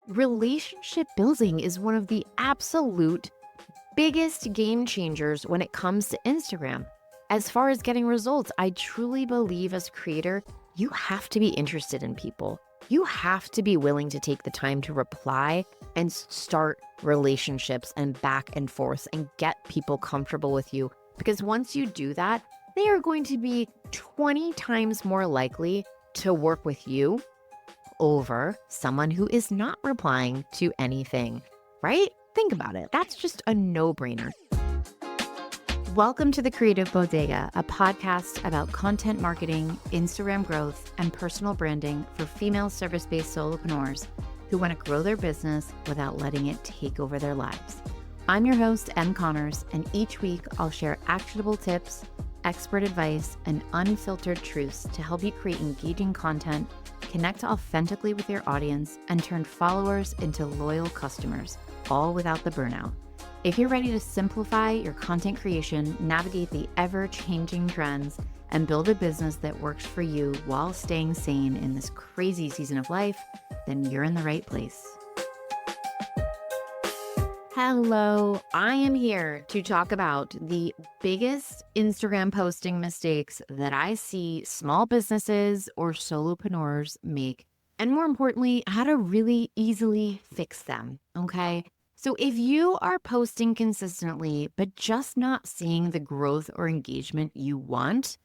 Relationship building is one of the absolute biggest game changers when it comes to Instagram. As far as getting results, I truly believe as a creator, you have to be interested in people. You have to be willing to take the time to reply and start relationships and back and forth and get people comfortable with you. Because once you do that, they are going to be 20 times more likely to work with you over someone who is not replying to anything, right? Think about it. That's just a no-brainer. Welcome to The Creative Bodega, a podcast about content marketing, Instagram growth, and personal branding for female service-based solopreneurs who want to grow their business without letting it take over their lives. I'm your host, Em Connors, and each week I'll share actionable tips, expert advice, and unfiltered truths to help you create engaging content, connect authentically with your audience, and turn followers into loyal customers, all without the burnout. If you're ready to simplify your content creation, navigate the ever-changing trends, and build a business that works for you while staying sane in this crazy season of life, then you're in the right place. Hello, I am here to talk about the biggest Instagram posting mistakes that I see small businesses or solopreneurs make, and more importantly, how to really easily fix them, okay? So if you are posting consistently, but just not seeing the growth or engagement you want,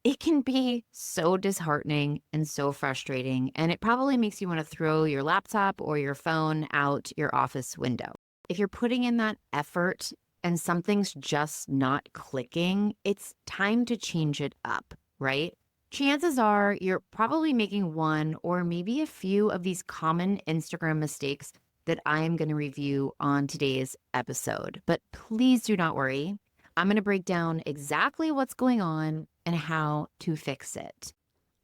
it can be so disheartening and so frustrating, and it probably makes you want to throw your laptop or your phone out your office window. If you're putting in that effort and something's just not clicking, it's time to change it up, right? Chances are you're probably making one or maybe a few of these common Instagram mistakes that I am going to review on today's episode. But please do not worry. I'm going to break down exactly what's going on and how to fix it.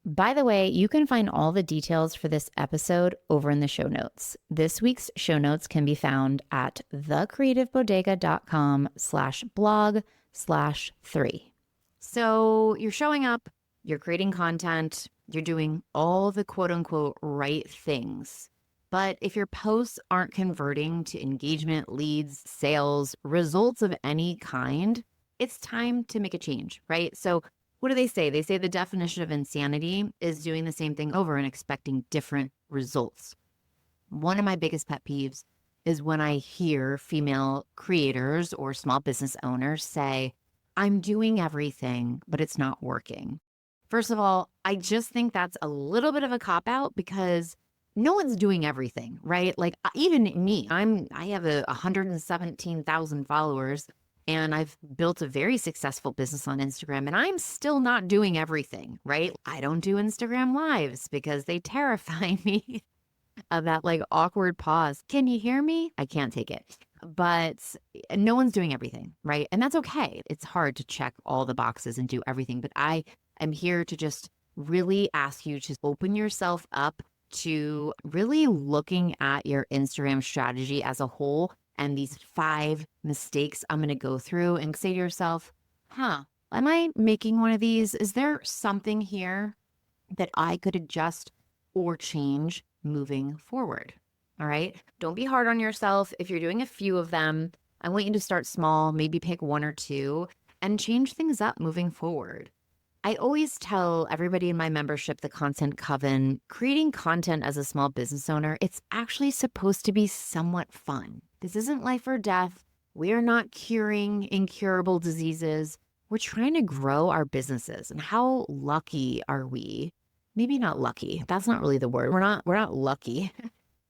By the way, you can find all the details for this episode over in the show notes. This week's show notes can be found at thecreativebodega.com/blog/3. So you're showing up, you're creating content, you're doing all the quote unquote right things. But if your posts aren't converting to engagement, leads, sales, results of any kind, it's time to make a change, right? So what do they say? They say the definition of insanity is doing the same thing over and expecting different results. One of my biggest pet peeves is when I hear female creators or small business owners say, I'm doing everything, but it's not working. First of all, I just think that's a little bit of a cop-out because no one's doing everything, right? Like even me, I have 117,000 followers. And I've built a very successful business on Instagram, and I'm still not doing everything, right? I don't do Instagram lives because they terrify me of that like awkward pause. Can you hear me? I can't take it. But no one's doing everything, right? And that's okay. It's hard to check all the boxes and do everything, but I am here to just really ask you to open yourself up to really looking at your Instagram strategy as a whole and these 5 mistakes I'm going to go through and say to yourself, am I making one of these? Is there something here that I could adjust or change moving forward? All right. Don't be hard on yourself. If you're doing a few of them, I want you to start small, maybe pick 1 or 2 and change things up moving forward. I always tell everybody in my membership, the Content Coven, creating content as a small business owner, it's actually supposed to be somewhat fun. This isn't life or death. We are not curing incurable diseases. We're trying to grow our businesses. And how lucky are we? Maybe not lucky. That's not really the word. We're not lucky.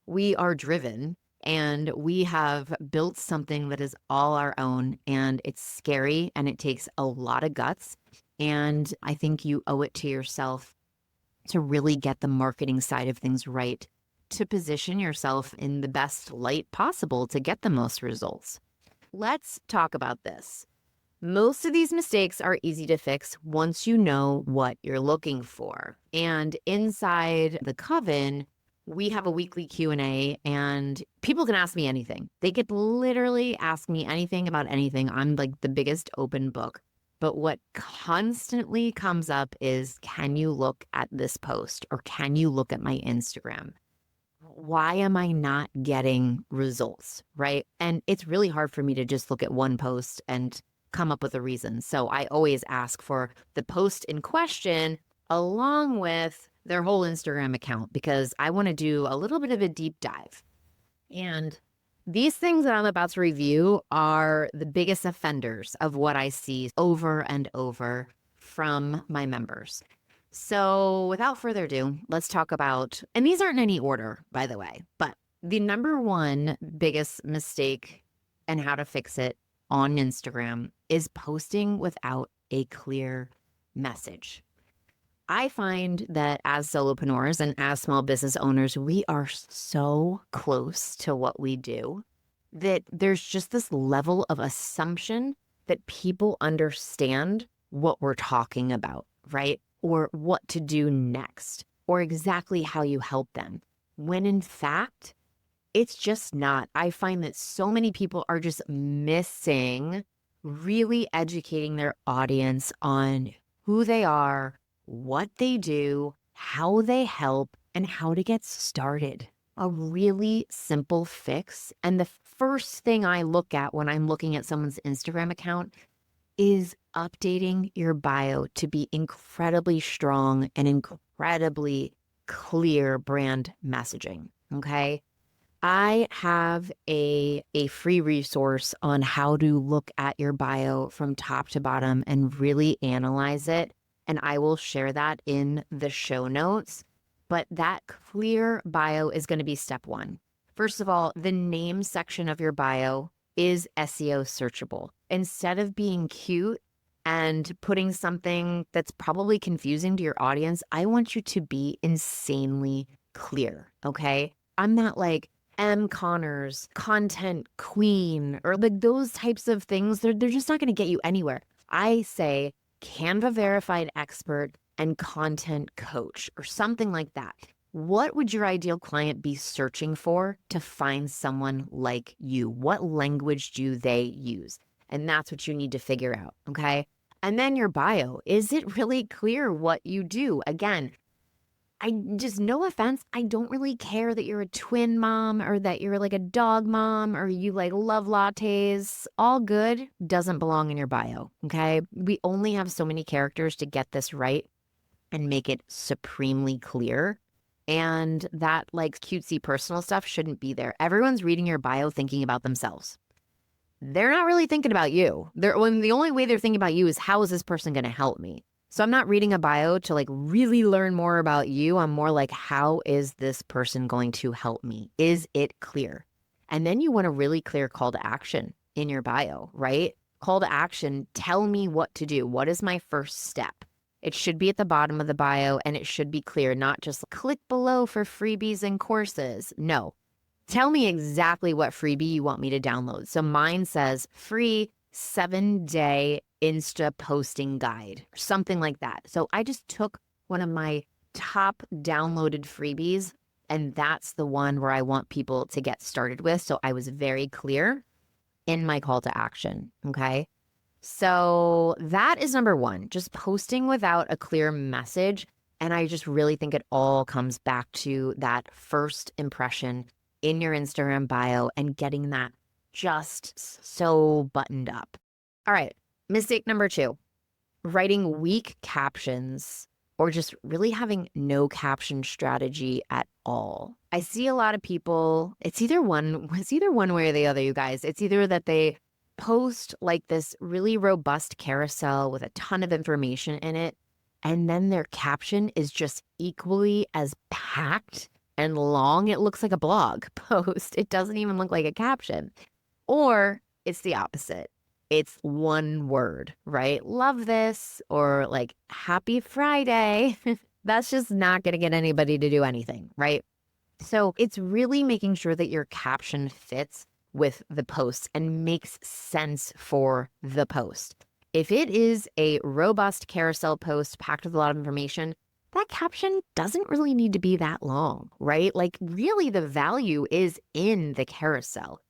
We are driven and we have built something that is all our own, and it's scary and it takes a lot of guts. And I think you owe it to yourself to really get the marketing side of things right, to position yourself in the best light possible to get the most results. Let's talk about this. Most of these mistakes are easy to fix once you know what you're looking for. And inside the Coven, we have a weekly Q&A and people can ask me anything. They could literally ask me anything about anything. I'm like the biggest open book. But what constantly comes up is, can you look at this post or can you look at my Instagram? why am I not getting results, right? And it's really hard for me to just look at one post and come up with a reason. So I always ask for the post in question along with their whole Instagram account because I want to do a little bit of a deep dive. And these things that I'm about to review are the biggest offenders of what I see over and over from my members. So without further ado, let's talk about, and these aren't in any order, by the way, but the number one biggest mistake and how to fix it on Instagram is posting without a clear message. I find that as solopreneurs and as small business owners, we are so close to what we do that there's just this level of assumption that people understand what we're talking about, right? Or what to do next, or exactly how you help them. When in fact, it's just not. I find that so many people are just missing really educating their audience on who they are, what they do, how they help, and how to get started. A really simple fix. And the first thing I look at when I'm looking at someone's Instagram account is updating your bio to be incredibly strong and incredibly clear brand messaging. Okay. I have a free resource on how to look at your bio from top to bottom and really analyze it. And I will share that in the show notes. But that clear bio is going to be step one. First of all, the name section of your bio is SEO searchable. Instead of being cute and putting something that's probably confusing to your audience, I want you to be insanely clear, okay? I'm not like M. Connors, content queen, or like those types of things. They're just not going to get you anywhere. I say Canva verified expert and content coach or something like that. What would your ideal client be searching for to find someone like you? What language do they use? And that's what you need to figure out, okay? And then your bio. Is it really clear what you do? Again, I just, no offense, I don't really care that you're a twin mom or that you're like a dog mom or you like love lattes. All good doesn't belong in your bio, okay? We only have so many characters to get this right and make it supremely clear. And that like cutesy personal stuff shouldn't be there. Everyone's reading your bio thinking about themselves. They're not really thinking about you. The only way they're thinking about you is how is this person going to help me? So I'm not reading a bio to like really learn more about you. I'm more like, how is this person going to help me? Is it clear? And then you want a really clear call to action in your bio, right? Call to action, tell me what to do. What is my first step? It should be at the bottom of the bio and it should be clear, not just click below for freebies and courses. No, tell me exactly what freebie you want me to download. So mine says free 7-day Insta posting guide, or something like that. So I just took one of my top downloaded freebies, and that's the one where I want people to get started with. So I was very clear in my call to action. Okay. So that is number one, just posting without a clear message. And I just really think it all comes back to that first impression in your Instagram bio and getting that just so buttoned up. All right. Mistake number two, writing weak captions or just really having no caption strategy at all. I see a lot of people, it's either one way or the other, you guys. It's either that they post like this really robust carousel with a ton of information in it, and then their caption is just equally as packed and long. It looks like a blog post. It doesn't even look like a caption. Or it's the opposite. It's one word, right? Love this, or like happy Friday. That's just not going to get anybody to do anything, right? So it's really making sure that your caption fits with the post and makes sense for the post. If it is a robust carousel post packed with a lot of information, that caption doesn't really need to be that long, right? Like really the value is in the carousel.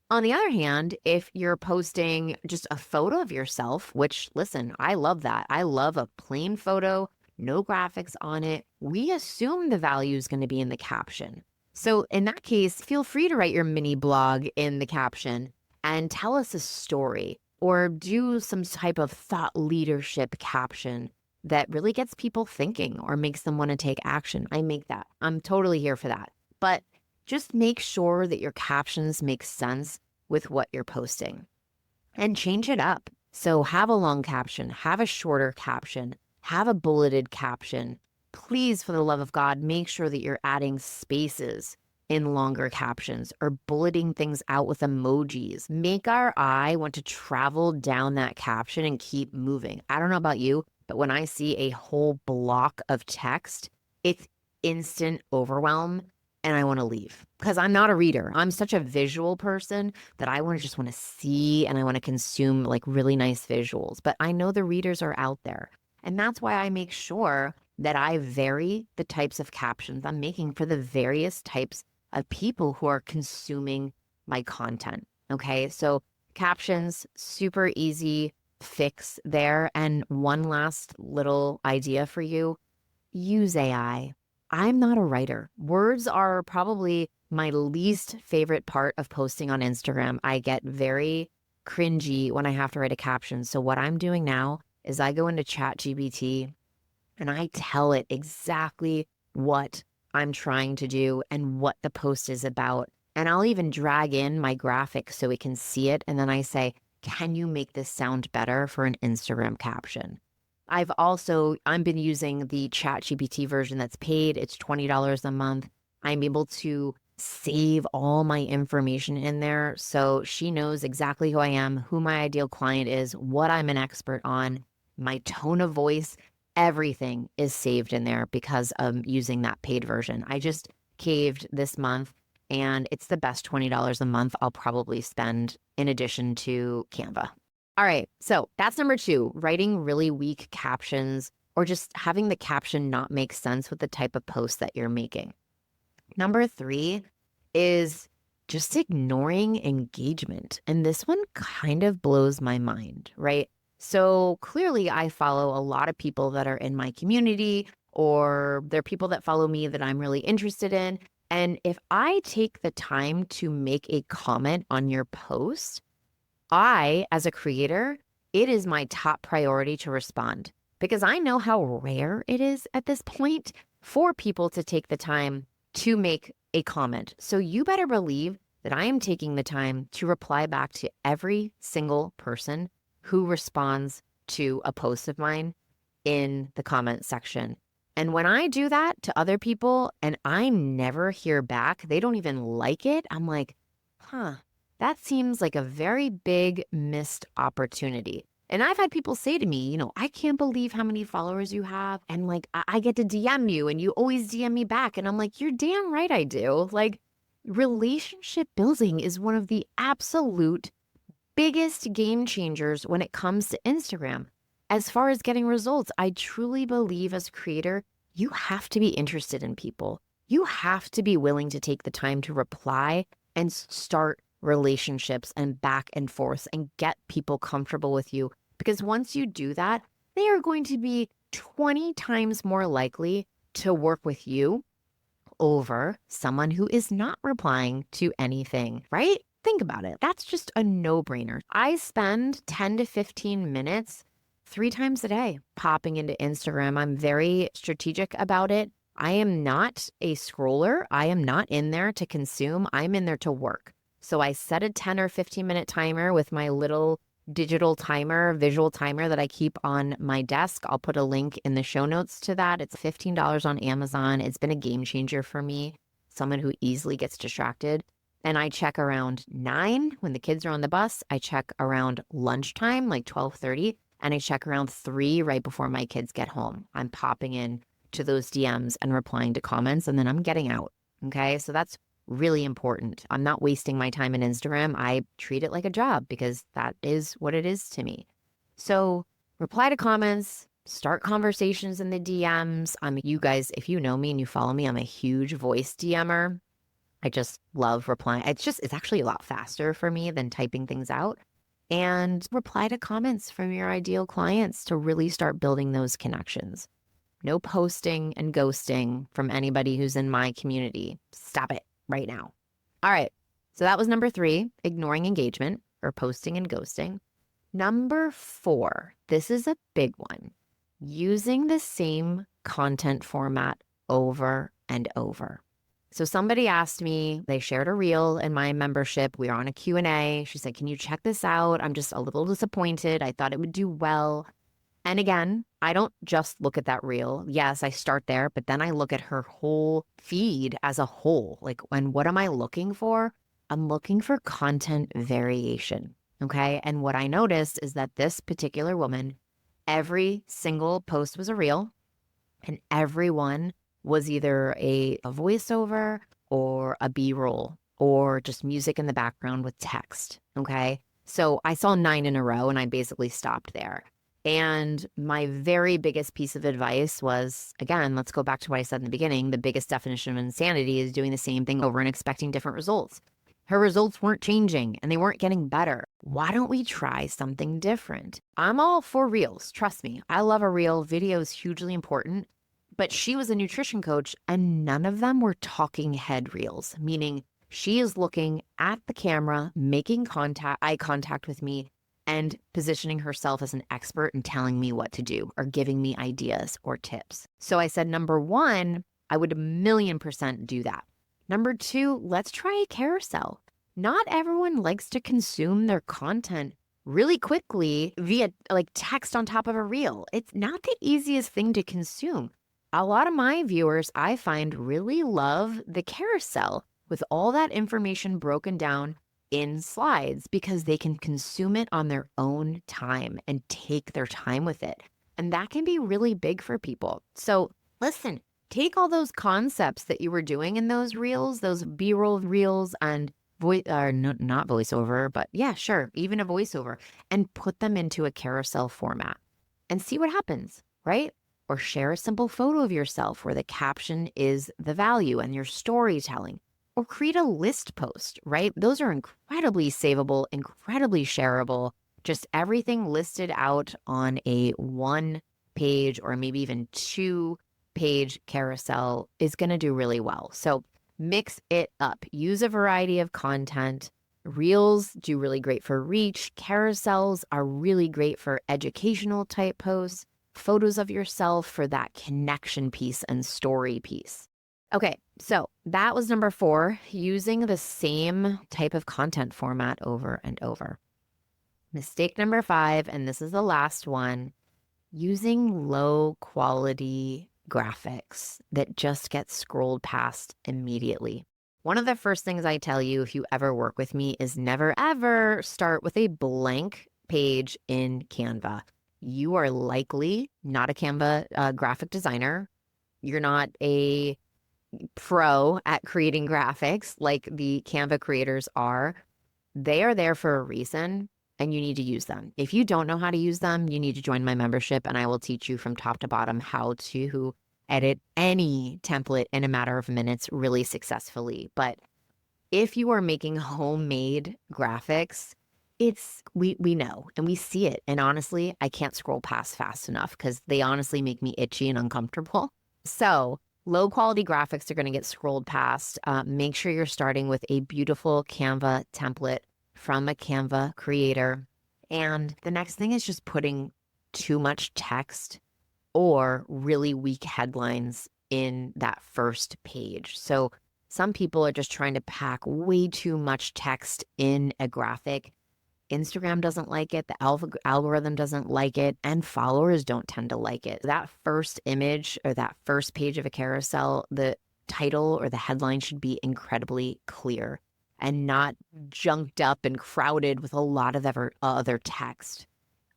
On the other hand, if you're posting just a photo of yourself, which listen, I love that. I love a plain photo, no graphics on it. We assume the value is going to be in the caption. So in that case, feel free to write your mini blog in the caption and tell us a story or do some type of thought leadership caption that really gets people thinking or makes them want to take action. I make that. I'm totally here for that. But just make sure that your captions make sense with what you're posting and change it up. So have a long caption, have a shorter caption, have a bulleted caption. Please, for the love of God, make sure that you're adding spaces in longer captions or bulleting things out with emojis. Make our eye want to travel down that caption and keep moving. I don't know about you, but when I see a whole block of text, it's instant overwhelm and I want to leave because I'm not a reader. I'm such a visual person that I just want to see and I want to consume like really nice visuals. But I know the readers are out there. And that's why I make sure that I vary the types of captions I'm making for the various types of people who are consuming my content. Okay. So captions, super easy fix there. And one last little idea for you, use AI. I'm not a writer. Words are probably my least favorite part of posting on Instagram. I get very cringy when I have to write a caption. So what I'm doing now is I go into ChatGPT and I tell it exactly what I'm trying to do and what the post is about. And I'll even drag in my graphic so it can see it. And then I say, can you make this sound better for an Instagram caption? I've been using the ChatGPT version that's paid. It's $20 a month. I'm able to save all my information in there. So she knows exactly who I am, who my ideal client is, what I'm an expert on, my tone of voice, everything is saved in there because of using that paid version. I just caved this month and it's the best $20 a month I'll probably spend in addition to Canva. All right, so that's number 2, writing really weak captions or just having the caption not make sense with the type of post that you're making. Number 3 is just ignoring engagement. And this one kind of blows my mind, right? So clearly I follow a lot of people that are in my community or they're people that follow me that I'm really interested in. And if I take the time to make a comment on your post, as a creator, it is my top priority to respond because I know how rare it is at this point for people to take the time to make a comment. So you better believe that I am taking the time to reply back to every single person who responds to a post of mine in the comment section. And when I do that to other people and I never hear back, they don't even like it, I'm like, that seems like a very big missed opportunity. And I've had people say to me, I can't believe how many followers you have. And like, I get to DM you and you always DM me back. And I'm like, you're damn right I do. Like, relationship building is one of the absolute biggest game changers when it comes to Instagram. As far as getting results, I truly believe as a creator, you have to be interested in people. You have to be willing to take the time to reply and start relationships and back and forth and get people comfortable with you. Because once you do that, they are going to be 20 times more likely to work with you over someone who is not replying to anything, right? Think about it. That's just a no-brainer. I spend 10 to 15 minutes 3 times a day popping into Instagram. I'm very strategic about it. I am not a scroller. I am not in there to consume. I'm in there to work. So I set a 10 or 15-minute timer with my little digital timer, visual timer that I keep on my desk. I'll put a link in the show notes to that. It's $15 on Amazon. It's been a game changer for me, someone who easily gets distracted. And I check around 9 when the kids are on the bus. I check around lunchtime, like 12:30, and I check around 3 right before my kids get home. I'm popping in to those DMs and replying to comments, and then I'm getting out. Okay, so that's really important. I'm not wasting my time in Instagram. I treat it like a job because that is what it is to me. So reply to comments, start conversations in the DMs. You guys, if you know me and you follow me, I'm a huge voice DMer. I just love replying. It's actually a lot faster for me than typing things out. And reply to comments from your ideal clients to really start building those connections. No posting and ghosting from anybody who's in my community. Stop it right now. All right. So that was number 3, ignoring engagement or posting and ghosting. Number 4, this is a big one. Using the same content format over and over. So somebody asked me, they shared a reel in my membership. We were on a Q&A. She said, can you check this out? I'm just a little disappointed. I thought it would do well. And again, I don't just look at that reel. Yes, I start there, but then I look at her whole feed as a whole. Like, and what am I looking for? I'm looking for content variation. Okay. And what I noticed is that this particular woman, every single post was a reel, and everyone was either a voiceover or a B-roll or just music in the background with text. Okay. So I saw 9 in a row and I basically stopped there. And my very biggest piece of advice was, again, let's go back to what I said in the beginning. The biggest definition of insanity is doing the same thing over and expecting different results. Her results weren't changing and they weren't getting better. Why don't we try something different? I'm all for reels. Trust me. I love a reel. Video is hugely important. But she was a nutrition coach and none of them were talking head reels, meaning she is looking at the camera, making eye contact with me, and positioning herself as an expert and telling me what to do or giving me ideas or tips. So I said, number 1, I would 1,000,000% do that. Number 2, let's try a carousel. Not everyone likes to consume their content really quickly via like text on top of a reel. It's not the easiest thing to consume. A lot of my viewers, I find, really love the carousel with all that information broken down in slides because they can consume it on their own time and take their time with it. And that can be really big for people. So listen, take all those concepts that you were doing in those reels, those B-roll reels and not voiceover, but yeah, sure, even a voiceover, and put them into a carousel format and see what happens, right? Or share a simple photo of yourself where the caption is the value and your storytelling. Or create a list post, right? Those are incredibly savable, incredibly shareable. Just everything listed out on a 1-page or maybe even 2-page carousel is going to do really well. So mix it up. Use a variety of content. Reels do really great for reach. Carousels are really great for educational type posts. Photos of yourself for that connection piece and story piece. Okay, so that was number 4, using the same type of content format over and over. Mistake number 5, and this is the last one, using low quality graphics that just get scrolled past immediately. One of the first things I tell you if you ever work with me is never ever start with a blank page in Canva. You are likely not a Canva graphic designer. You're not a pro at creating graphics like the Canva creators are. They are there for a reason and you need to use them. If you don't know how to use them, you need to join my membership and I will teach you from top to bottom how to edit any template in a matter of minutes really successfully. But if you are making homemade graphics, we know and we see it. And honestly, I can't scroll past fast enough because they honestly make me itchy and uncomfortable. So low quality graphics are going to get scrolled past. Make sure you're starting with a beautiful Canva template from a Canva creator. And the next thing is just putting too much text or really weak headlines in that first page. So some people are just trying to pack way too much text in a graphic. Instagram doesn't like it, the algorithm doesn't like it, and followers don't tend to like it. That first image or that first page of a carousel, the title or the headline should be incredibly clear and not junked up and crowded with a lot of other text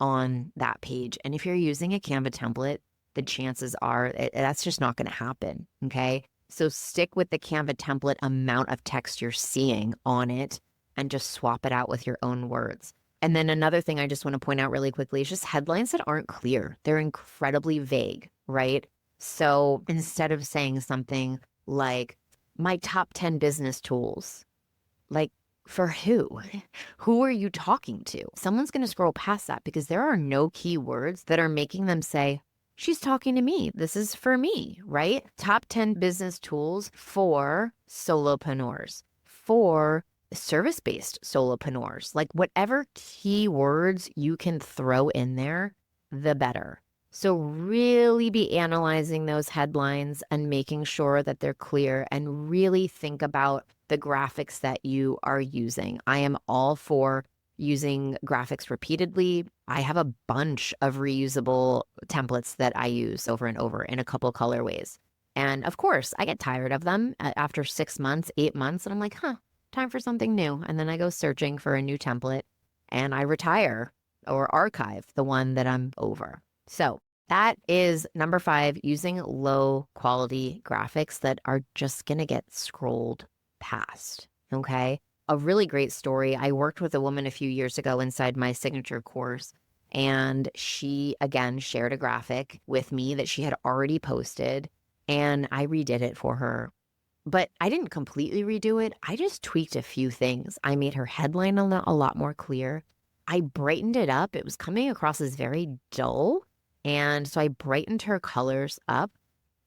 on that page. And if you're using a Canva template, the chances are that's just not going to happen, okay? So stick with the Canva template amount of text you're seeing on it and just swap it out with your own words. And then another thing I just want to point out really quickly is just headlines that aren't clear. They're incredibly vague, right? So instead of saying something like, my top 10 business tools, like for who? Who are you talking to? Someone's going to scroll past that because there are no keywords that are making them say, she's talking to me. This is for me, right? Top 10 business tools for solopreneurs, for service-based solopreneurs. Like whatever keywords you can throw in there, the better. So really be analyzing those headlines and making sure that they're clear, and really think about the graphics that you are using. I am all for using graphics repeatedly. I have a bunch of reusable templates that I use over and over in a couple colorways. And of course, I get tired of them after 6 months, 8 months, and I'm like, time for something new. And then I go searching for a new template and I retire or archive the one that I'm over. So that is number 5, using low quality graphics that are just going to get scrolled past. Okay. A really great story. I worked with a woman a few years ago inside my signature course, and she again shared a graphic with me that she had already posted, and I redid it for her. But I didn't completely redo it. I just tweaked a few things. I made her headline a lot more clear. I brightened it up. It was coming across as very dull. And so I brightened her colors up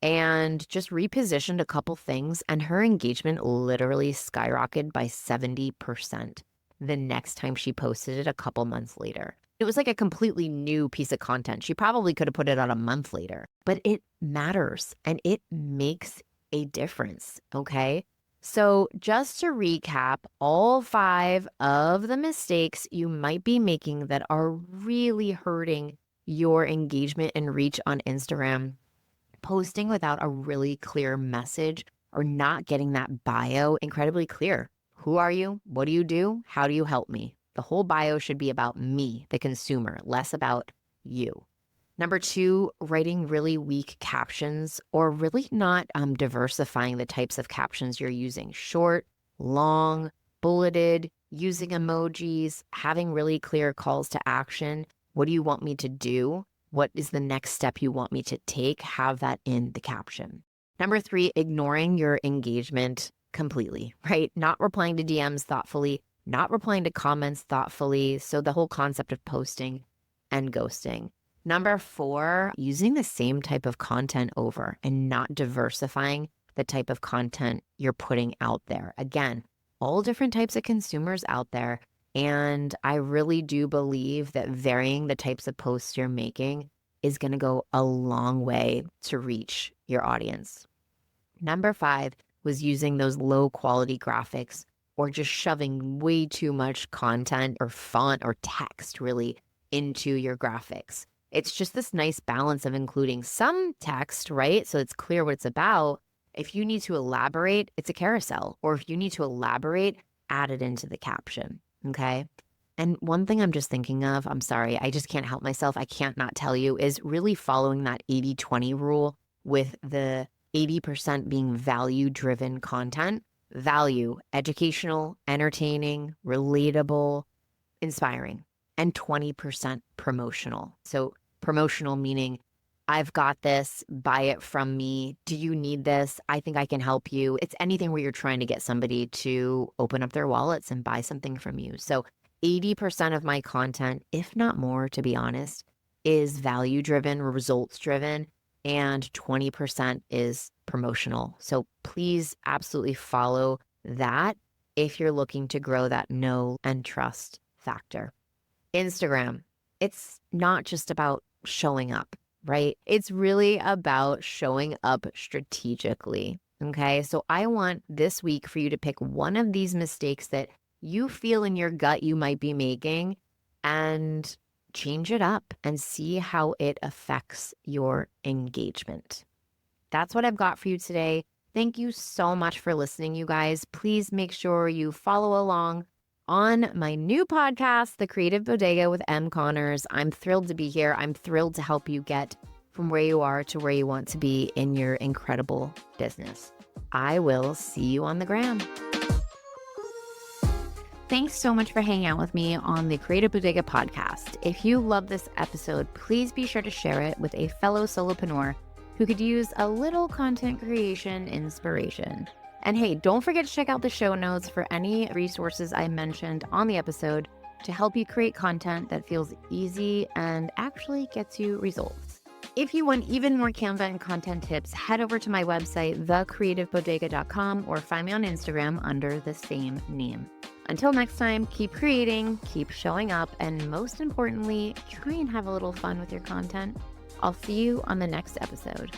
and just repositioned a couple things, and her engagement literally skyrocketed by 70% the next time she posted it a couple months later. It was like a completely new piece of content. She probably could have put it out a month later, but it matters and it makes a difference, okay? So just to recap, all 5 of the mistakes you might be making that are really hurting your engagement and reach on Instagram: posting without a really clear message, or not getting that bio incredibly clear. Who are you? What do you do? How do you help me? The whole bio should be about me, the consumer, less about you. Number 2, writing really weak captions, or really not diversifying the types of captions you're using. Short, long, bulleted, using emojis, having really clear calls to action. What do you want me to do? What is the next step you want me to take? Have that in the caption. Number 3, ignoring your engagement completely, right? Not replying to DMs thoughtfully, not replying to comments thoughtfully. So the whole concept of posting and ghosting. Number 4, using the same type of content over and not diversifying the type of content you're putting out there. Again, all different types of consumers out there. And I really do believe that varying the types of posts you're making is going to go a long way to reach your audience. Number 5 was using those low quality graphics, or just shoving way too much content or font or text really into your graphics. It's just this nice balance of including some text, right? So it's clear what it's about. If you need to elaborate, it's a carousel. Or if you need to elaborate, add it into the caption. Okay. And one thing I'm just thinking of, I'm sorry, I just can't help myself, I can't not tell you, is really following that 80-20 rule, with the 80% being value-driven content. Value, educational, entertaining, relatable, inspiring, and 20% promotional. So promotional meaning, I've got this, buy it from me. Do you need this? I think I can help you. It's anything where you're trying to get somebody to open up their wallets and buy something from you. So 80% of my content, if not more, to be honest, is value-driven, results-driven, and 20% is promotional. So please absolutely follow that if you're looking to grow that know and trust factor. Instagram, it's not just about showing up, right? It's really about showing up strategically. Okay. So I want this week for you to pick one of these mistakes that you feel in your gut you might be making, and change it up and see how it affects your engagement. That's what I've got for you today. Thank you so much for listening, you guys. Please make sure you follow along on my new podcast, The Creative Bodega with M. Connors. I'm thrilled to be here. I'm thrilled to help you get from where you are to where you want to be in your incredible business. I will see you on the gram. Thanks so much for hanging out with me on the Creative Bodega podcast. If you love this episode, please be sure to share it with a fellow solopreneur who could use a little content creation inspiration. And hey, don't forget to check out the show notes for any resources I mentioned on the episode to help you create content that feels easy and actually gets you results. If you want even more Canva and content tips, head over to my website, thecreativebodega.com, or find me on Instagram under the same name. Until next time, keep creating, keep showing up, and most importantly, try and have a little fun with your content. I'll see you on the next episode.